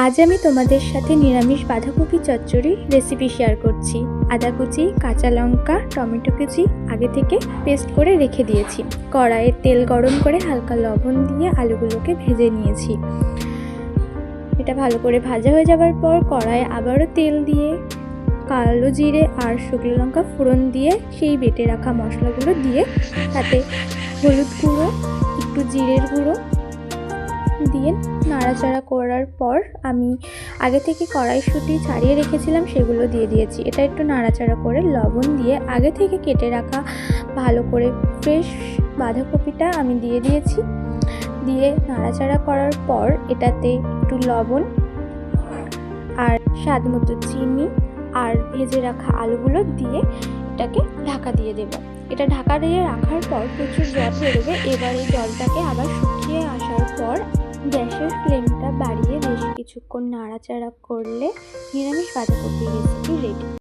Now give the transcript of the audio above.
আজ আমি তোমাদের সাথে নিরামিষ বাঁধাকপি চচ্চড়ির রেসিপি শেয়ার করছি। আদা কুচি, কাঁচা লঙ্কা, টমেটো কুচি আগে থেকে পেস্ট করে রেখে দিয়েছি। কড়াইয়ে তেল গরম করে হালকা লবণ দিয়ে আলুগুলোকে ভেজে নিয়েছি। এটা ভালো করে ভাজা হয়ে যাওয়ার পর কড়াইয়ে আবারও তেল দিয়ে কালো জিরে আর শুকনো লঙ্কা ফোড়ন দিয়ে সেই বেটে রাখা মশলাগুলো দিয়ে তাতে হলুদ গুঁড়ো, একটু জিরের গুঁড়ো দিয়ে নাড়াচাড়া করার পর আমি আগে থেকে কড়াইশুঁটি ছাড়িয়ে রেখেছিলাম সেগুলো দিয়ে দিয়েছি। এটা একটু নাড়াচাড়া করে লবণ দিয়ে আগে থেকে কেটে রাখা ভালো করে ফ্রেশ বাঁধাকপিটা আমি দিয়ে দিয়েছি। দিয়ে নাড়াচাড়া করার পর এটাতে একটু লবণ আর স্বাদ মতো চিনি আর ভেজে রাখা আলুগুলো দিয়ে এটাকে ঢাকা দিয়ে দেব। এটা ঢাকা দিয়ে রাখার পর প্রচুর জল বেরোবে। এবার এই জলটাকে আবার শুকিয়ে আসার পর গ্যাসের ফ্লেমটা বাড়িয়ে বেশ কিছুক্ষণ নাড়াচাড়া করলে নিরামিষ বাঁধাকপি রেসিপি রেডি।